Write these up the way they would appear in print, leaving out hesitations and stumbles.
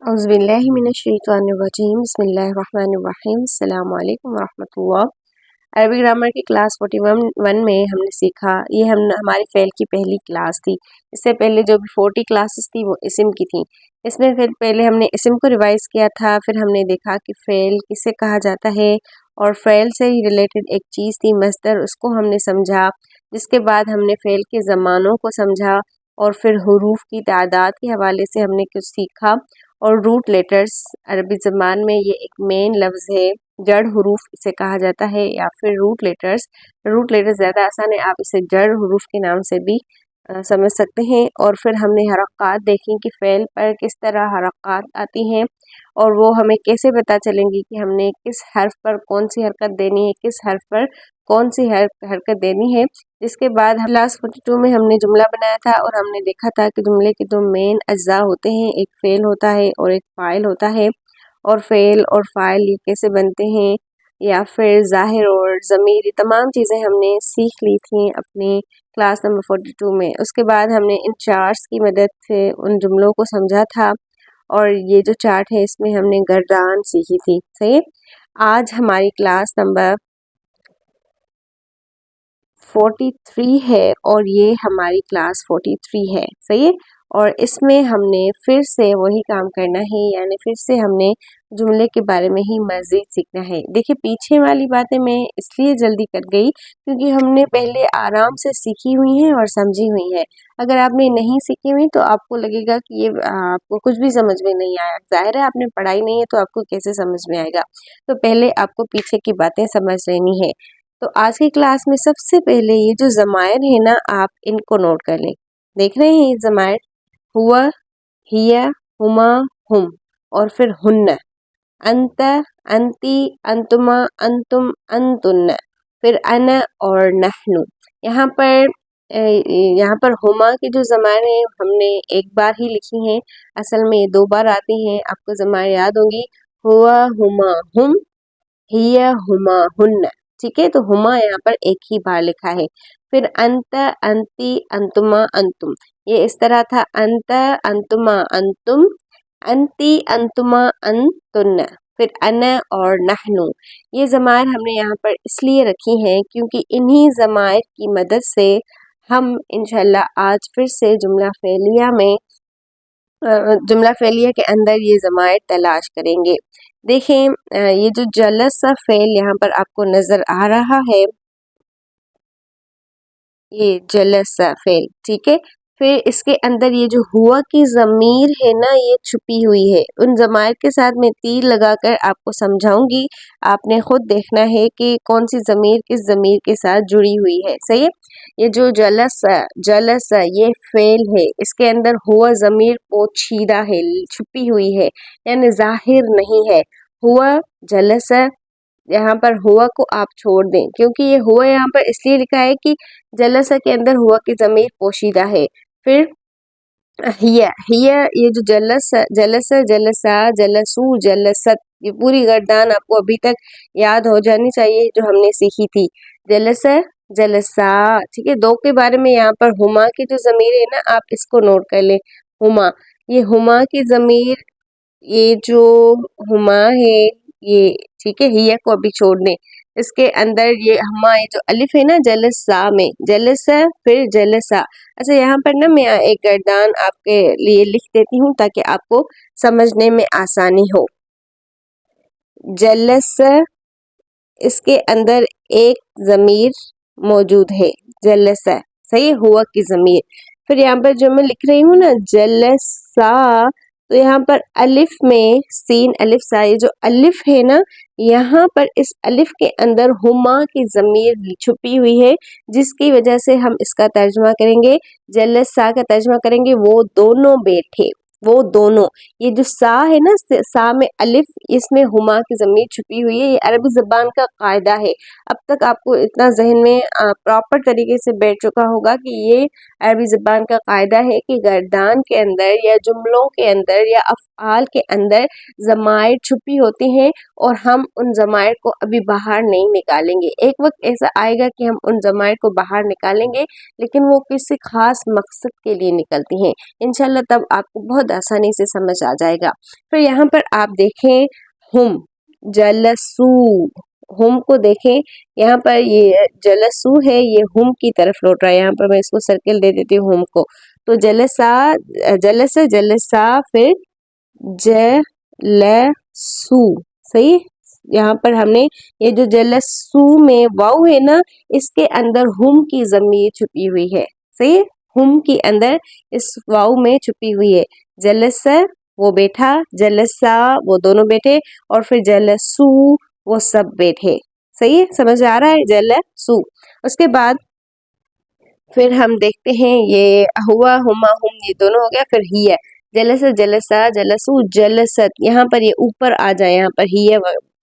औज़ुबिल्लाहिमिनश्शैतानिर्रजीम बिस्मिल्लाहिर्रहमानिर्रहीम अस्सलामु अलैकुम वरहमतुल्लाह। अरबी ग्रामर की क्लास 41 में हमने सीखा, ये हम हमारी फ़ेल की पहली क्लास थी। इससे पहले जो भी 40 क्लासेस थी वो इस्म की थी। इसमें फिर पहले हमने इस्म को रिवाइज़ किया था, फिर हमने देखा कि फ़ेल किसे कहा जाता है और फ़ेल से ही रिलेटेड एक चीज़ थी मस्दर, उसको हमने समझा। जिसके बाद हमने फ़ेल के ज़मानों को समझा और फिर हुरूफ की तादाद के हवाले से हमने कुछ सीखा। और रूट लेटर्स अरबी ज़बान में ये एक मेन लफ्ज़ है, जड़ हुरूफ इसे कहा जाता है या फिर रूट लेटर्स। रूट लेटर्स ज़्यादा आसान है, आप इसे जड़ हुरूफ के नाम से भी समझ सकते हैं। और फिर हमने हरक़ात देखी कि फ़ेल पर किस तरह हरक़ात आती हैं और वो हमें कैसे पता चलेंगी कि हमने किस हर्फ पर कौन सी हरकत देनी है, किस हर्फ पर कौन सी हरकत देनी है। जिसके बाद क्लास 42 में हमने जुमला बनाया था और हमने देखा था कि जुमले के दो मेन अज्जा होते हैं, एक फ़ेल होता है और एक फ़ाइल होता है। और फ़ेल और फ़ाइल ये कैसे बनते हैं या फिर ज़ाहिर और ज़मीर, ये तमाम चीज़ें हमने सीख ली थी अपनी क्लास नंबर 42 में। उसके बाद हमने इन चार्ट्स की मदद से उन जुमलों को समझा था और ये जो चार्ट है इसमें हमने गर्दान सीखी थी। सही है, आज हमारी क्लास नंबर 43 है और ये हमारी क्लास 43 है। सही है, और इसमें हमने फिर से वही काम करना है, यानी फिर से हमने जुमले के बारे में ही मज़ीद सीखना है। देखिए, पीछे वाली बातें मैं इसलिए जल्दी कर गई क्योंकि हमने पहले आराम से सीखी हुई हैं और समझी हुई हैं। अगर आपने नहीं सीखी हुई तो आपको लगेगा कि ये आपको कुछ भी समझ में नहीं आया। ज़ाहिर है, आपने पढ़ाई नहीं है तो आपको कैसे समझ में आएगा। तो पहले आपको पीछे की बातें समझ लेनी है। तो आज की क्लास में सबसे पहले ये जो ज़मायर है ना, आप इनको नोट कर लें। देख रहे हैं ये ज़मायर, हुआ, हिया, हुमा, हुम और फिर हुन्ना, अंत, अंती, अंतुमा, अंतुम, अंतुन्ना, फिर अना और नहनु। यहाँ पर हुमा की जो ज़मायर है हमने एक बार ही लिखी हैं, असल में ये 2 बार आती हैं। आपको ज़मायर याद होंगी, हुआ, हुमा, हुम, हिया, हुमा, हुन्ना। ठीक है, तो हुमा यहाँ पर एक ही बार लिखा है। फिर अंत, अंती, अंतुमा, अंतुम, ये इस तरह था, अंत, अंतुमा, अंतुम, अंती, अंतुमा, अंतुन्ना, फिर अना और नहनु। ये ज़मायर हमने यहाँ पर इसलिए रखी हैं क्योंकि इन्हीं ज़मायर की मदद से हम इंशाल्लाह आज फिर से जुमला फ़ेलिया के अंदर ये ज़मायर तलाश करेंगे। देखें, ये जो जलस सा फ़ेल यहाँ पर आपको नज़र आ रहा है, ये जलस सा फ़ेल, ठीक है। फिर इसके अंदर ये जो हुआ की ज़मीर है ना, ये छुपी हुई है। उन ज़मायर के साथ मैं तीर लगाकर आपको समझाऊंगी, आपने खुद देखना है कि कौन सी ज़मीर किस ज़मीर के साथ जुड़ी हुई है। सही है, ये जो जलस ये फ़ेल है, इसके अंदर हुआ ज़मीर पोशीदा है, छुपी हुई है, यानी ज़ाहिर नहीं है। हुआ जलस, यहाँ पर हुआ को आप छोड़ दें क्योंकि ये हुआ यहाँ पर इसलिए लिखा है कि जलसा के अंदर हुआ की ज़मीर पोशीदा है। फिर हिया ये जो जलसा, जलसू, जलसत, ये पूरी गर्दान आपको अभी तक याद हो जानी चाहिए जो हमने सीखी थी। जलसा, जलसा, ठीक है। 2 के बारे में यहाँ पर हुमा की जो ज़मीर है ना, आप इसको नोट कर लें। हुमा, ये हुमा की ज़मीर, ये जो हुमा है ये, ठीक है, हिया को अभी छोड़ दें। इसके अंदर ये हुमा, ये जो अलिफ है ना, जलसा में, जलसा फिर जलसा। अच्छा, यहाँ पर ना मैं एक गर्दान आपके लिए लिख देती हूँ ताकि आपको समझने में आसानी हो। जलस, इसके अंदर एक ज़मीर मौजूद है, जलसा, सही, हुआ की ज़मीर। फिर यहाँ पर जो मैं लिख रही हूँ ना, जलसा, तो यहाँ पर अलिफ में सीन अलिफ सा, ये जो अलिफ है ना, यहाँ पर इस अलिफ के अंदर हुमा की ज़मीर छुपी हुई है, जिसकी वजह से हम इसका तर्जमा करेंगे, जलसा का तर्जमा करेंगे, वो दोनों बैठे, वो दोनों। ये जो सा है ना, सा में अलिफ, इसमें हुमा की ज़मीर छुपी हुई है, ये अरबी ज़बान का कायदा है। अब तक आपको इतना जहन में प्रॉपर तरीके से बैठ चुका होगा कि ये अरबी ज़बान का कायदा है कि गर्दान के अंदर या जुमलों के अंदर या अफ़आल के अंदर ज़मायर छुपी होती हैं और हम उन ज़मायर को अभी बाहर नहीं निकालेंगे। एक वक्त ऐसा आएगा कि हम उन ज़मायर को बाहर निकालेंगे, लेकिन वो किसी ख़ास मकसद के लिए निकलती हैं। इंशाल्लाह तब आपको बहुत बहुत आसानी से समझ आ जाएगा। फिर यहाँ पर आप देखें हुम, जलसू, हुम को देखें, यहाँ पर ये जलसू है, ये हुम की तरफ लौट रहा है। यहाँ पर मैं इसको सर्किल दे देती हूँ हुम को। तो जलसा, जलस, जलसा, फिर जलसू, सही। यहाँ पर हमने ये जो जलसू में वाव है ना, इसके अंदर हुम की ज़मीर छुपी हुई है, सही है। हुम के अंदर इस वाव में छुपी हुई है। जलस वो बैठा, जलसा वो दोनों बैठे, और फिर जलसू वो सब बैठे, सही है, समझ आ रहा है, जलसू। उसके बाद फिर हम देखते हैं ये हुआ, हुमा, हुम, ये दोनों हो गया। फिर हिया, जलस, जलसा, जलसू, जलसत, यहाँ पर ये ऊपर आ जाए, यहाँ पर हिया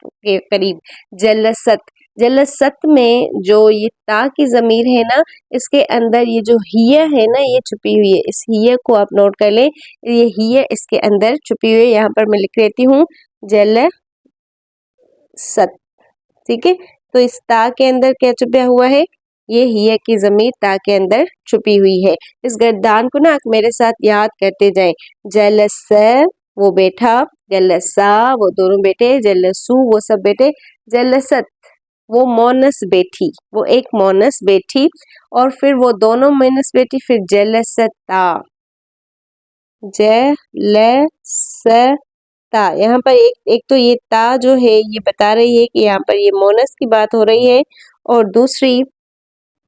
के करीब, जलसत। जलसत में जो ये ता की जमीर है ना, इसके अंदर ये जो हिया है ना, ये छुपी हुई है। इस हिया को आप नोट कर लें, ये हिया इसके अंदर छुपी हुई है। यहाँ पर मैं लिख लेती हूँ जलसत, ठीक है। तो इस ता के अंदर क्या छुपा हुआ है, ये हिया की जमीर ता के अंदर छुपी हुई है। इस गर्दान को ना आप मेरे साथ याद करते जाएं। जलस वो बैठा, जलसा वो दोनों बैठे, जलसू वो सब बैठे, जलसत वो मोनस बैठी, वो एक मोनस बैठी, और फिर वो दोनों मोनस बैठी, फिर जलसता, जलसता। यहाँ पर एक तो ये ता जो है ये बता रही है कि यहाँ पर ये मोनस की बात हो रही है, और दूसरी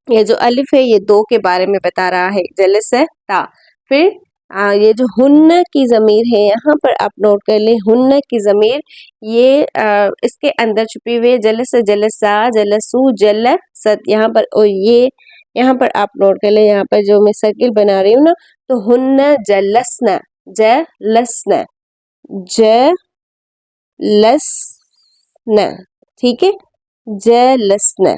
ये जो अलिफ है ये दो के बारे में बता रहा है, जलसता। फिर ये जो हुन्न की जमीर है, यहाँ पर आप नोट कर ले, हुन्न की जमीर ये इसके अंदर छुपी हुई है। जलस, जलसा, जलसू, जलसत, यहाँ पर, और ये यहाँ पर आप नोट कर ले, यहाँ पर जो मैं सर्किल बना रही हूँ ना, तो हुन्न जलसना, जलसना, जलसना, ठीक है, जलसना।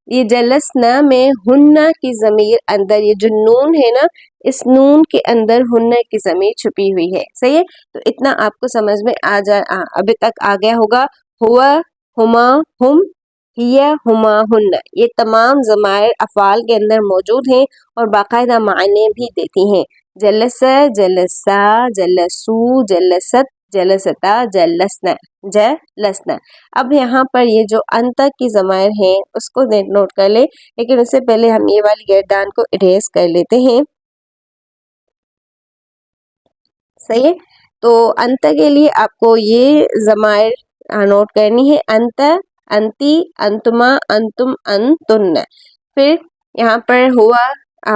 ये जलसना में हुन्ना की जमीर अंदर, ये जो नून है ना, इस नून के अंदर हुन्ना की जमीर छुपी हुई है, सही है। तो इतना आपको समझ में आ जा अभी तक आ गया होगा। हुआ, हुमा, हुम, हिया, हुमा, हुन्ना, ये तमाम ज़माइर अफ़ाल के अंदर मौजूद हैं और बाकायदा मायने भी देती हैं। जलस, जलसा, जलसू, जलसत, जलसता, जलसना, जलसना। अब यहाँ पर ये जो अंत की ज़माइर हैं उसको नोट कर ले, लेकिन उससे पहले हम ये वाली गर्दान को इरेज कर लेते हैं, सही है। तो अंत के लिए आपको ये ज़माइर नोट करनी है, अंत, अंती, अंतुमा, अंतुम, अंतुन्न। फिर यहाँ पर हुआ,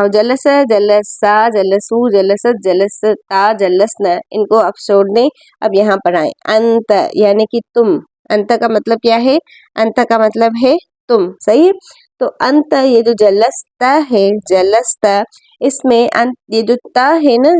जलस, जलसा, जलसू, जलसत, जलसता, जलसना, इनको आप छोड़ दें। अब यहाँ पर आए अंत, यानी कि तुम। अंत का मतलब क्या है, अंत का मतलब है तुम, सही है। तो अंत, ये जो जलसता है, जलसता, इसमें अंत, ये जो ता है ना,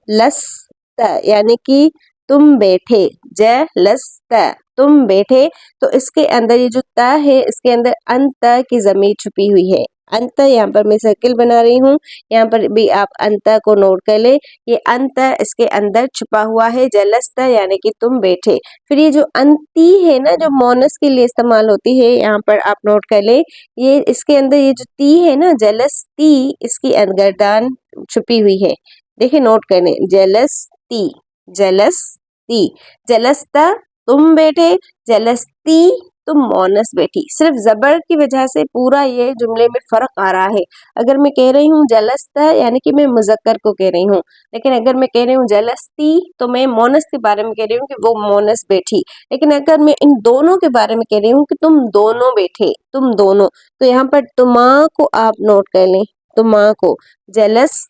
जलसता, यानी कि तुम बैठे, जलसता, तुम बैठे। तो इसके अंदर ये जो ता है, इसके अंदर अंत की जमीर छुपी हुई है। अंत, यहाँ पर मैं सर्किल बना रही हूँ, यहाँ पर भी आप अंत को नोट कर ले। ये अंत इसके अंदर छुपा हुआ है, जलसता यानी कि तुम बैठे। फिर ये जो अंती है ना, जो मोनस के लिए इस्तेमाल होती है, यहाँ पर आप नोट कर ले, ये इसके अंदर ये जो ती है ना, जलसती, इसकी गर्दान छुपी हुई है। देखिए नोट करने, जलसती, जलसती, जलसता तुम बैठे, जलसती तुम मोनस बैठी। सिर्फ जबर की वजह से पूरा ये जुमले में फर्क आ रहा है। अगर मैं कह रही हूँ जलसता, यानी कि मैं मुजक्कर को कह रही हूँ, लेकिन अगर मैं कह रही हूँ जलसती, तो मैं मोनस के बारे में कह रही हूँ कि वो मोनस बैठी। लेकिन अगर मैं इन दोनों के बारे में कह रही हूँ कि तुम दोनों बैठे, तुम दोनों, तो यहाँ पर तुमा को आप नोट कर लें, तुमा को, जलस,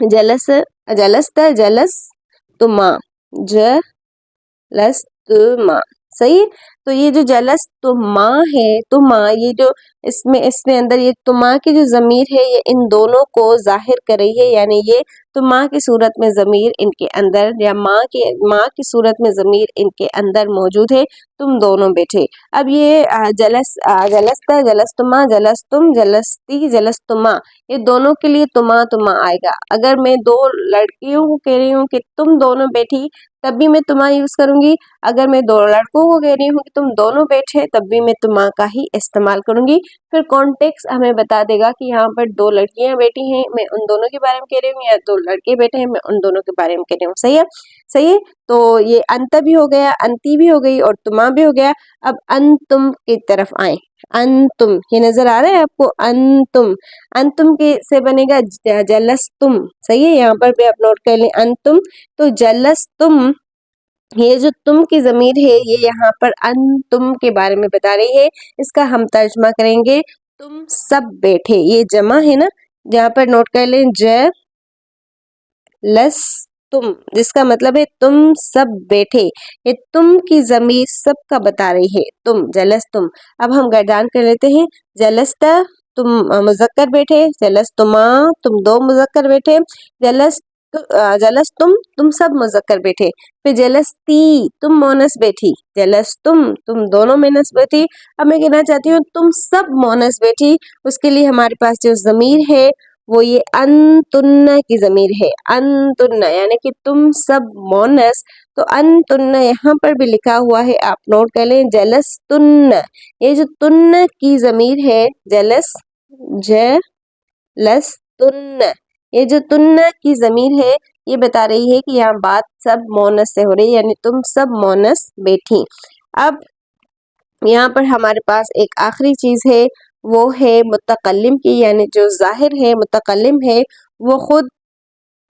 जलस, जलसता, जलस तुमा, जलस तुमा, सही है। तो ये जो जलस तुमा है, तुमा, ये जो इसमें इसमें अंदर ये तुमा की जो जमीर है, ये इन दोनों को जाहिर कर रही है, यानी ये तुमा की सूरत में जमीर इनके अंदर, या माँ की सूरत में जमीर इनके अंदर मौजूद है, तुम दोनों बैठे। अब ये जलसता, जलस्तुमा, जलस्तुम, जलस्ती, जलस्तुमा, ये दोनों के लिए तुमा तुमा आएगा। अगर मैं दो लड़कियों को कह रही हूँ कि तुम दोनों बैठी, तब भी मैं तुमा यूज करूंगी। अगर मैं दो लड़कों को कह रही हूँ कि तुम दोनों बैठे तब भी मैं तुमा का ही इस्तेमाल करूंगी। फिर कॉन्टेक्स्ट हमें बता देगा कि यहाँ पर दो लड़कियां बैठी हैं, मैं उन दोनों के बारे में कह रही हूँ, या दो लड़के बैठे हैं, मैं उन दोनों के बारे में कह रही हूँ। सही है, सही है। तो ये अंत भी हो गया, अंती भी हो गई और तुमा भी हो गया। अब अंतुम की तरफ आए। अंतुम, ये नजर आ रहा है आपको? अंतुम, अंतुम के से बनेगा जलस्तुम। सही है, यहाँ पर भी आप नोट कर लें अंतुम। तो जलस्तुम, ये जो तुम की जमीर है ये यहाँ पर अंतुम के बारे में बता रही है। इसका हम तर्जमा करेंगे तुम सब बैठे। ये जमा है ना, यहाँ पर नोट कर लें ज लस तुम, जिसका मतलब है तुम सब बैठे। ये तुम की जमीर सब का बता रही है, तुम, जलस तुम। अब हम गर्दान कर लेते हैं। जलस्ता, तुम मुजक्कर बैठे। जलस तुमा, तुम दो मुजक्कर बैठे। जलस जलस तुम सब मुजक्कर बैठे। फिर जलस्ती, तुम मोनस बैठी। जलस तुम दोनों मोनस बैठी। अब मैं कहना चाहती हूँ तुम सब मोनस बैठी। उसके लिए हमारे पास जो जमीर है वो ये अंतुन्ना की जमीर है। अंतुन्ना यानी कि तुम सब मोनस। तो अंतुन्ना यहाँ पर भी लिखा हुआ है, आप नोट कर लें जलस तुन्ना। ये जो तुन्ना की जमीर है, जलस जलस तुन्ना, ये जो तुन्ना की जमीर है ये बता रही है कि यहाँ बात सब मोनस से हो रही है, यानी तुम सब मोनस बैठी। अब यहाँ पर हमारे पास एक आखिरी चीज है, वो है मुतकल्लिम की, यानी जो जाहिर है मुतकल्लिम है वो खुद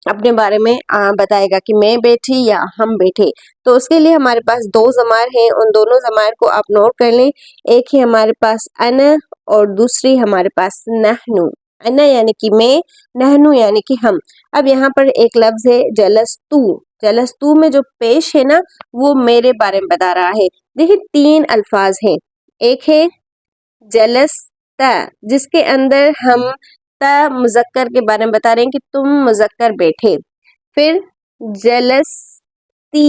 अपने बारे में बताएगा कि मैं बैठी या हम बैठे। तो उसके लिए हमारे पास दो जमार हैं, उन दोनों जमार को आप नोट कर लें। एक है हमारे पास अना और दूसरी हमारे पास नहनु। अना यानी कि मैं, नहनु यानी कि हम। अब यहाँ पर एक लफ्ज है जलस्तु। जलस्तु में जो पेश है ना वो मेरे बारे में बता रहा है। देखिए तीन अल्फाज हैं, एक है जलस्ता जिसके अंदर हम ता मुजक्कर के बारे में बता रहे हैं कि तुम मुजक्कर बैठे। फिर जलस्ती,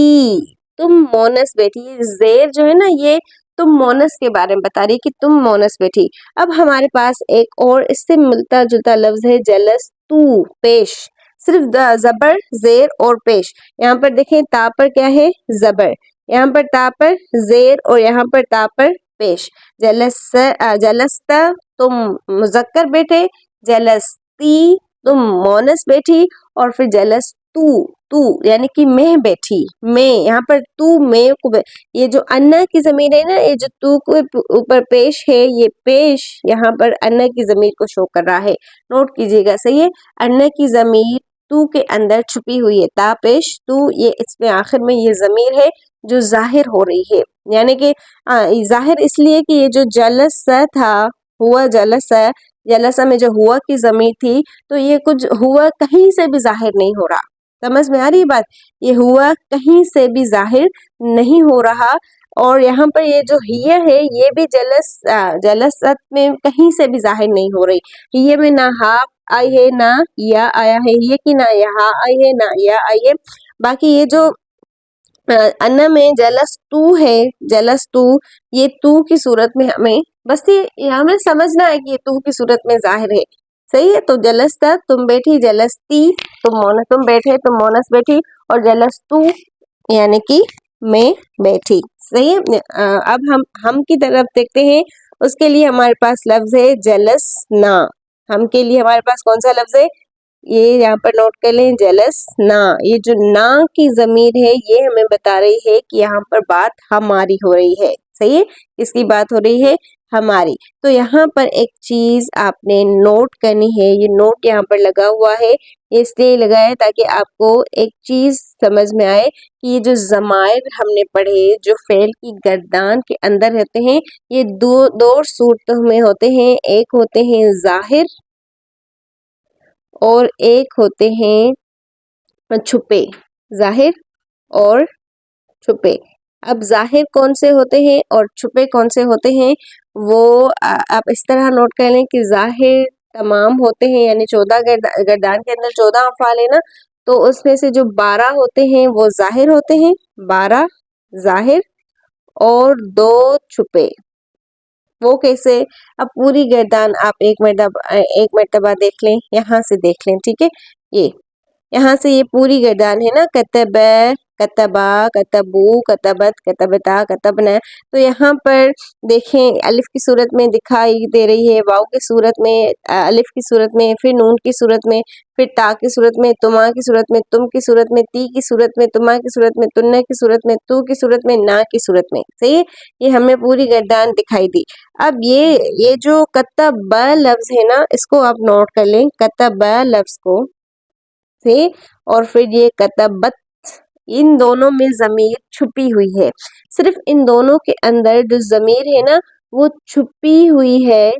तुम मोनस बैठी। जेर जो है ना ये तुम मोनस के बारे में बता रही कि तुम मोनस बैठी। अब हमारे पास एक और इससे मिलता जुलता लफ्ज है जलस्तु, पेश। सिर्फ जबर, जेर और पेश। यहाँ पर देखें ता पर क्या है, जबर। यहाँ पर ता पर जेर और यहाँ पर ता पर पेश। जलस्ता, तुम मुजक्कर बैठे। जलस्ती, तुम मोनस बैठी। और फिर जलस तू यानी कि मैं बैठी। मैं, यहाँ पर तू मैं को ये जो अन्ना की जमीर है ना, ये जो तू के ऊपर पेश है, ये पेश यहाँ पर अन्ना की जमीर को शो कर रहा है। नोट कीजिएगा, सही है। अन्ना की जमीर तू के अंदर छुपी हुई है। ता पेश तू, ये इसमें आखिर में ये जमीर है जो जाहिर हो रही है। यानी कि जाहिर इसलिए कि ये जो जलसा था, हुआ जलसा, जलसा में जो हुआ की जमीर थी, तो ये कुछ हुआ कहीं से भी जाहिर नहीं हो रहा। समझ में आ रही बात? ये हुआ कहीं से भी जाहिर नहीं हो रहा। और यहाँ पर ये जो हिया है ये भी जलसत में कहीं से भी जाहिर नहीं हो रही। हिया में ना हा आई है ना या आया है, ये की ना यहाँ आई है ना या आई है। बाकी ये जो अन्ना में जलस तू है, जलस तू, ये तू की सूरत में हमें बस ये हमें समझना है कि ये तू की सूरत में जाहिर है। सही है। तो जलस्ता, तुम बैठी। जलस्ती, तुम बैठे, तुम मोनस बैठी। और जलस तू यानी कि मैं बैठी। सही है। अब हम की तरफ देखते हैं। उसके लिए हमारे पास लफ्ज है जलस ना। हम के लिए हमारे पास कौन सा लफ्ज है, ये यहाँ पर नोट कर लें जलस ना। ये जो ना की जमीर है ये हमें बता रही है कि यहाँ पर बात हमारी हो रही है। सही है, किसकी बात हो रही है, हमारी। तो यहाँ पर एक चीज आपने नोट करनी है, ये नोट यहाँ पर लगा हुआ है, ये इसलिए लगा है ताकि आपको एक चीज समझ में आए कि ये जो जमायर हमने पढ़े जो फेल की गर्दान के अंदर रहते हैं, ये दो सूरतों में होते हैं। एक होते हैं जाहिर और एक होते हैं छुपे। जाहिर और छुपे। अब जाहिर कौन से होते हैं और छुपे कौन से होते हैं, वो आप इस तरह नोट कर लें कि जाहिर तमाम होते हैं, यानी 14 गर्दान के अंदर 14 अफ़ाल है ना, तो उसमें से जो 12 होते हैं वो जाहिर होते हैं, 12 जाहिर और 2 छुपे। वो कैसे, अब पूरी गर्दान आप एक मरतबा देख लें, यहाँ से देख लें, ठीक है। ये यहाँ से ये पूरी गर्दान है ना, कतब कतबा, कतबू, कतबत, कतबता, कतबना। तो यहाँ पर देखें अलिफ की सूरत में दिखाई दे रही है, वाव की सूरत में, अलिफ की सूरत में, फिर नून की सूरत में, फिर ता की सूरत में, तुमा की सूरत में, तुम की सूरत में, ती की सूरत में, तुमा की सूरत में, तुन्ना की सूरत में, तू की सूरत में, ना की सूरत में। सही है, ये हमें पूरी गर्दान दिखाई दी। अब ये जो कतब लफ्ज है ना, इसको आप नोट कर लें, कतब लफ्ज को से, और फिर ये कतबत, इन दोनों में जमीर छुपी हुई है। सिर्फ इन दोनों के अंदर जो जमीर है ना वो छुपी हुई है।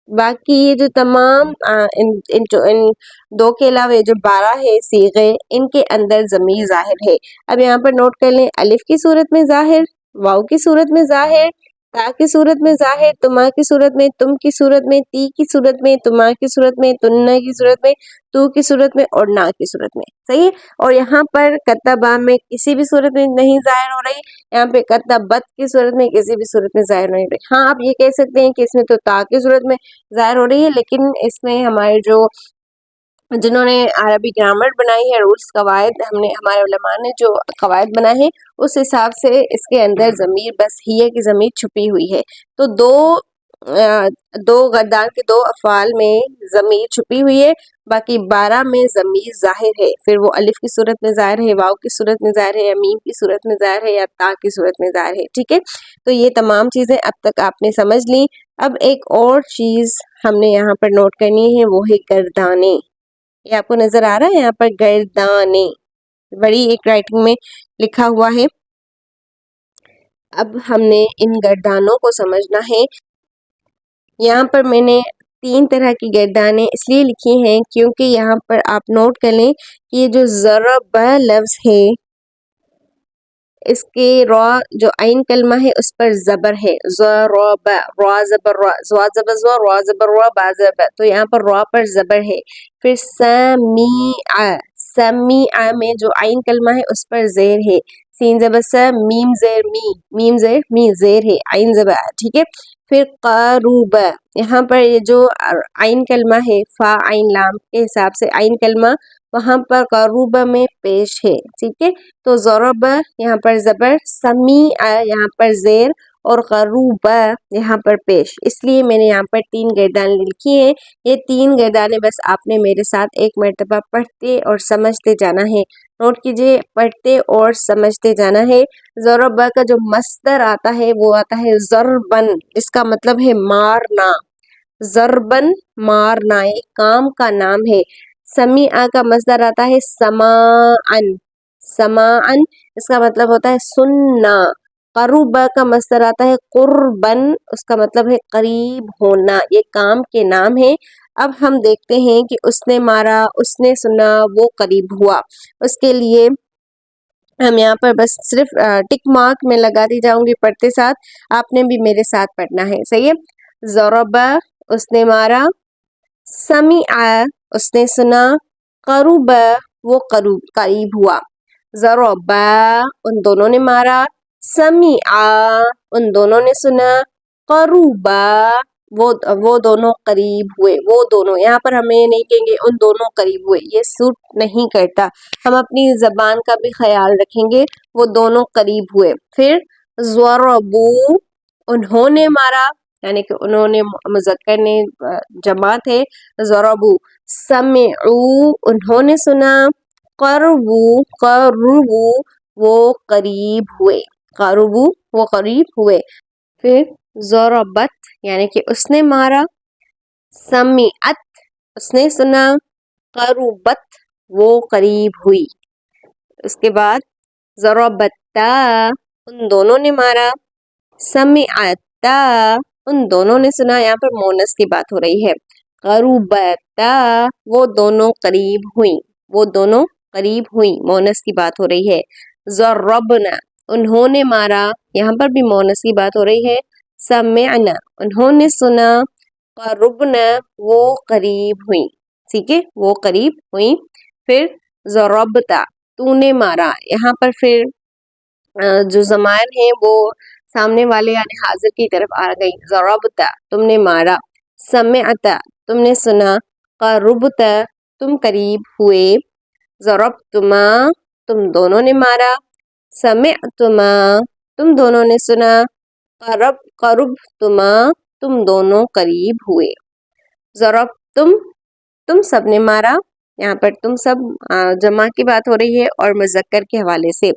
बाकी ये जो तमाम इन दो के अलावा जो 12 है सीगे, इनके अंदर जमीर जाहिर है। अब यहाँ पर नोट कर लें, अलिफ की सूरत में जाहिर, वाव की सूरत में जाहिर, ता की सूरत में जाहिर, तुमा की सूरत में, तुम की सूरत में, ती की सूरत में, तुमा की सूरत में, तुन्ना की सूरत में, तू की सूरत में और ना की सूरत में। सही है, और यहाँ पर कतबा में किसी भी सूरत में नहीं जाहिर हो रही, यहाँ पे कतबत की सूरत में किसी भी सूरत में जाहिर नहीं हो रही। हाँ, आप ये कह सकते हैं कि इसमें तो ता की सूरत में जाहिर हो रही है, लेकिन इसमें हमारे जो जिन्होंने अरबी ग्रामर बनाई है, रूल्स कवायद, हमने हमारे उलमा ने जो कवायद बनाए हैं उस हिसाब से इसके अंदर ज़मीर बस हिया की ज़मीर छुपी हुई है। तो दो गर्दान के दो अफ़ाल में ज़मीर छुपी हुई है, बाकी 12 में ज़मीर ज़ाहिर है। फिर वो अलिफ की सूरत में ज़ाहिर है, वाव की सूरत में ज़ाहिर है, या मीम की सूरत में ज़ाहिर है, या ता की सूरत में ज़ाहिर है। ठीक है, तो ये तमाम चीज़ें अब तक आपने समझ ली। अब एक और चीज़ हमने यहाँ पर नोट करनी है, वो है गर्दाने। ये आपको नजर आ रहा है यहाँ पर गर्दाने, बड़ी एक राइटिंग में लिखा हुआ है। अब हमने इन गर्दानों को समझना है। यहाँ पर मैंने 3 तरह की गर्दानें इसलिए लिखी हैं क्योंकि यहाँ पर आप नोट कर लें कि ये जो ज़रब लफ्ज़ है, इसके रॉ जो आइन कलमा है उस पर जबर है, ज़रब, रॉ जबर रॉ, ज़वा जबर ज़वा, रॉ जबर रॉ, बा जबर, तो यहाँ पर रॉ पर जबर है। फिर समीआ, समीआ में जो आइन कलमा है उस पर जेर है, सीन जबर स, मीम जेर मी, मीम जेर मी, जेर है, आइन जबर आ। ठीक है, फिर क़रूब, यहाँ पर ये जो आइन कलमा है, फा आइन लाम के हिसाब से आइन कलमा वहाँ पर क़रूब में पेश है। ठीक है, तो ज़रब यहाँ पर ज़बर, समीअ यहाँ पर ज़ेर, और क़रूब यहाँ पर पेश, इसलिए मैंने यहाँ पर 3 गर्दानें लिखी हैं। ये 3 गर्दानें बस आपने मेरे साथ एक मरतबा पढ़ते और समझते जाना है। नोट कीजिए, पढ़ते और समझते जाना है। ज़रब का जो मस्दर आता है वो आता है ज़रबन, जिसका मतलब है मारना। ज़रबन मारना, एक काम का नाम है। समीआ का मस्दर आता है समाअन, समाअन इसका मतलब होता है सुनना। क़रूबा का मस्दर आता है क़ुर्बन, उसका मतलब है करीब होना। ये काम के नाम है। अब हम देखते हैं कि उसने मारा, उसने सुना, वो करीब हुआ। उसके लिए हम यहाँ पर बस सिर्फ टिक मार्क में लगाती जाऊंगी पढ़ते साथ, आपने भी मेरे साथ पढ़ना है। सही है, ज़रबा उसने मारा, समीआ उसने सुना, क़रूबा वो करीब हुआ। ज़रबा उन दोनों ने मारा, समीआ उन दोनों ने सुना, क़रूबा वो दोनों करीब हुए। वो दोनों, यहाँ पर हमें नहीं कहेंगे उन दोनों करीब हुए, ये सूट नहीं करता। हम अपनी ज़बान का भी ख्याल रखेंगे, वो दोनों करीब हुए। फिर ज़रबू उन्होंने मारा, यानी कि उन्होंने मुज़क्कर ने जमात है, ज़रबू। समिउ उन्होंने सुना, क़रुबू वो करीब हुए, क़रुबू वो करीब हुए। फिर ज़रबत यानी कि उसने मारा, समीअत उसने सुना, क़रुबत वो करीब हुई। उसके बाद ज़रबता उन दोनों ने मारा, समीअता उन दोनों ने सुना। यहाँ पर मोनस की बात हो रही है। क़रुबता वो दोनों करीब हुई, वो दोनों करीब हुई, मोनस की बात हो रही है। ज़रबना उन्होंने मारा, यहाँ पर भी मोनस की बात हो रही है। समिअना उन्होंने सुना, क़रुबना वो करीब हुई। ठीक है, वो करीब हुई। फिर ज़रबता तूने मारा, यहाँ पर फिर जो ज़मायर है वो सामने वाले यानी हाजिर की तरफ आ गई। ज़रबता तुमने मारा, समिअता तुमने सुना, क़रुबता तुम करीब हुए, ज़रबतुमा तुम दोनों ने मारा, समिअतुमा, तुम दोनों ने सुना। क़रबतुमा, तुम दोनों करीब हुए। ज़रबतुम, तुम सब ने मारा। यहाँ पर तुम सब जमा की बात हो रही है और मुज़क्कर के हवाले से।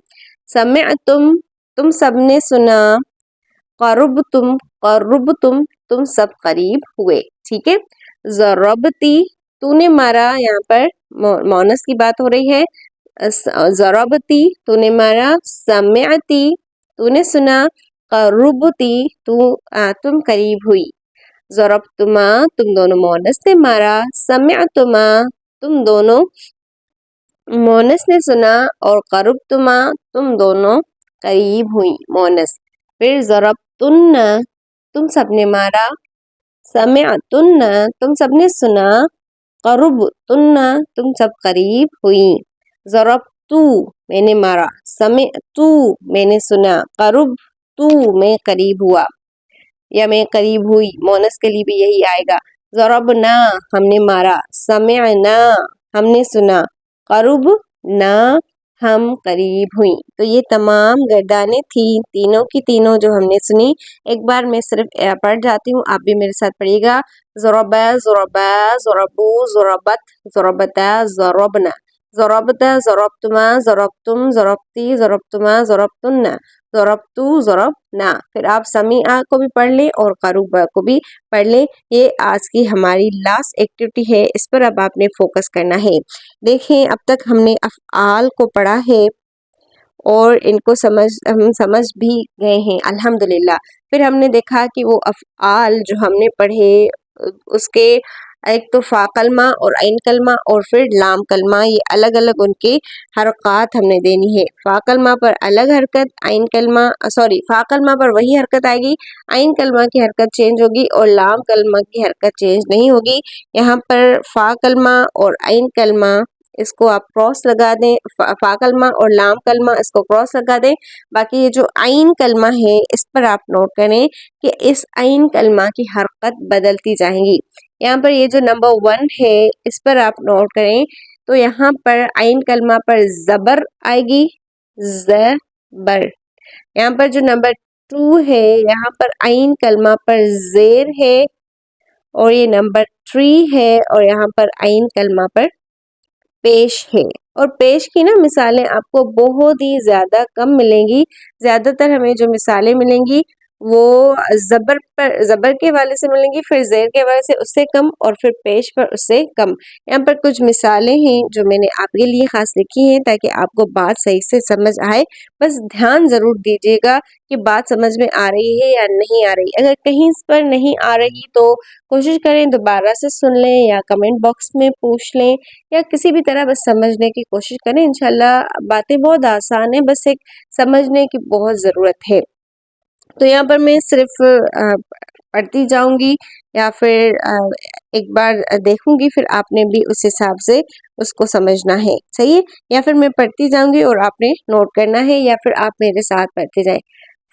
समिअतुम, तुम सब ने सुना। क़रबतुम, क़रबतुम, तुम सब करीब हुए। ठीक है। ज़रबती, तूने मारा, यहाँ पर मोनस की बात हो रही है। ज़रबती, तूने मारा। समिअती, तूने सुना। क़रबती, तुम करीब हुई। ज़रबतुमा, तुम दोनों मोनस ने मारा। समिअतुमा, तुम दोनों मोनस ने सुना। और क़रबतुमा, तुम दोनों करीब हुई, मोनस। फिर ज़रबतुन्ना, तुम सबने मारा। समिअतुन्ना, तुम सबने सुना। क़रबतुन्ना, तुम सब करीब हुई। ज़रबतु, मैंने मारा। समिअतु, मैंने सुना। क़रबतु, मैं करीब हुआ या मैं करीब हुई। मोनस के लिए भी यही आएगा। ज़रबना, हमने मारा। समिअना, हमने सुना। क़रबना, हम करीब हुई। तो ये तमाम गर्दानें थी, तीनों की तीनों जो हमने सुनी। एक बार मैं सिर्फ पढ़ जाती हूँ, आप भी मेरे साथ पढ़िएगा। ज़रबा, ज़रबा, ज़रबू, ज़रबत, ज़रबता, ज़रबना, ज़रबता, ज़रबतुमा, ज़रबतुम, ज़रबती, ज़रबतुमा, ज़रबतुन्ना, ज़रबतु, ज़रबना। फिर आप समीआ को भी पढ़ लें और क़रुबा को भी पढ़ लें। ये आज की हमारी लास्ट एक्टिविटी है, इस पर अब आपने फोकस करना है। देखें, अब तक हमने अफ़आल को पढ़ा है और इनको हम समझ भी गए हैं, अल्हम्दुलिल्लाह। फिर हमने देखा कि वो अफ़आल जो हमने पढ़े उसके एक तो फ़ा कलमा और ऐन कलमा और फिर लाम कलमा, ये अलग अलग उनके हरक़ात हमने देनी है। फ़ा कलमा पर अलग हरकत, ऐन कलमा फ़ा कलमा पर वही हरकत आएगी, ऐन कलमा की हरकत चेंज होगी और लाम कलमा की हरकत चेंज नहीं होगी। यहाँ पर फ़ा कलमा और ऐन कलमा, इसको आप क्रॉस लगा दें। फ़ा कलमा और लाम कलमा, इसको क्रॉस लगा दें। बाकी ये जो ऐन कलमा है, इस पर आप नोट करें कि इस ऐन कलमा की हरकत बदलती जाएंगी। यहाँ पर ये जो नंबर 1 है, इस पर आप नोट करें तो यहाँ पर ऐन कलमा पर ज़बर आएगी, ज़बर। यहाँ पर जो नंबर 2 है, यहाँ पर ऐन कलमा पर ज़ेर है और ये नंबर 3 है और यहाँ पर ऐन कलमा पर पेश है। और पेश की ना मिसालें आपको बहुत ही ज़्यादा कम मिलेंगी। ज़्यादातर हमें जो मिसालें मिलेंगी वो ज़बर के हवाले से मिलेंगी, फिर ज़ेर के हवाले से उससे कम और फिर पेश पर उससे कम। यहाँ पर कुछ मिसालें हैं जो मैंने आपके लिए ख़ास लिखी हैं ताकि आपको बात सही से समझ आए। बस ध्यान ज़रूर दीजिएगा कि बात समझ में आ रही है या नहीं आ रही। अगर कहीं इस पर नहीं आ रही तो कोशिश करें दोबारा से सुन लें या कमेंट बॉक्स में पूछ लें या किसी भी तरह बस समझने की कोशिश करें। इंशाल्लाह बातें बहुत आसान है, बस एक समझने की बहुत ज़रूरत है। तो यहाँ पर मैं सिर्फ पढ़ती जाऊंगी या फिर एक बार देखूंगी, फिर आपने भी उस हिसाब से उसको समझना है। सही है। या फिर मैं पढ़ती जाऊंगी और आपने नोट करना है या फिर आप मेरे साथ पढ़ते जाएं।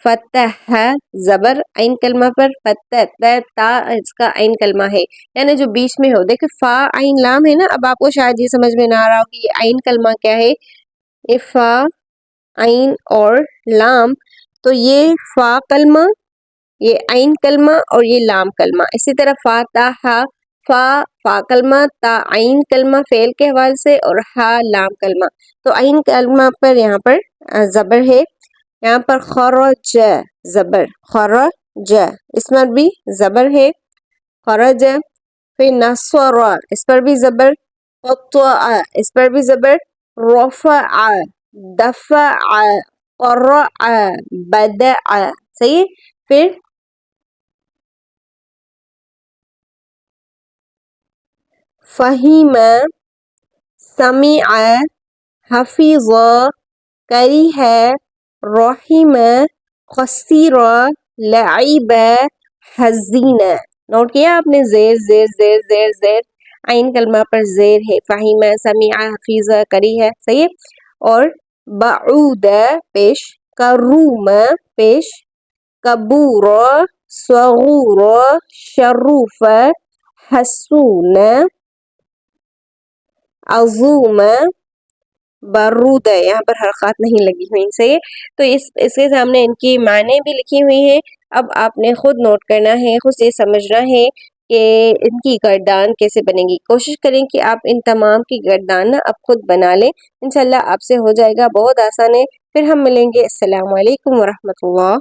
फतह, ज़बर ऐन कलमा पर, फतह ता इसका ऐन कलमा है, यानी जो बीच में हो। देखिए फ़ा ऐन लाम है ना, अब आपको शायद ये समझ में ना आ रहा हो कि ये ऐन कलमा क्या है। ये फ़ा ऐन और लाम, तो ये फ़ा कलमा, ये ऐन कलमा और ये लाम कलमा। इसी तरह फ़ा ता हा, फ़ा कलमा, ता ऐन कलमा फ़ेल के हवाले से और हा लाम कलमा। तो ऐन कलमा पर यहाँ पर ज़बर है। यहाँ पर खरज, ज़बर, खरज, इसमें भी ज़बर है, खरज। फिर नस्वरा, इस पर भी ज़बर, क़त्तअ, इस पर भी ज़बर, रफ़अ, दफ़अ, क़रअ, बदअ। सही है। फिर फ़हीम, समिअ, हफ़िज़, करिह, रहिम, ख़सिर, लइब, हज़ीन। नोट किया आपने? ज़ेर ज़ेर ज़ेर ज़ेर ज़ेर, ऐन कलमा पर ज़ेर है। फ़हीम, समिअ, हफ़िज़, करिह। सही है। और बऊद पेश, करूम पेश, कबूर, सगूर, शरूफ, हसून, अज़ूम, बारूद है, यहाँ पर हरकत नहीं लगी हुई। सही है, तो इसके सामने इनकी माने भी लिखी हुई हैं। अब आपने खुद नोट करना है, खुद ये समझना है कि इनकी गर्दान कैसे बनेगी। कोशिश करें कि आप इन तमाम की गर्दान ना अब खुद बना लें, इंशाल्लाह आपसे हो जाएगा, बहुत आसान है। फिर हम मिलेंगे। अस्सलाम वालेकुम वरहमतुल्लाह।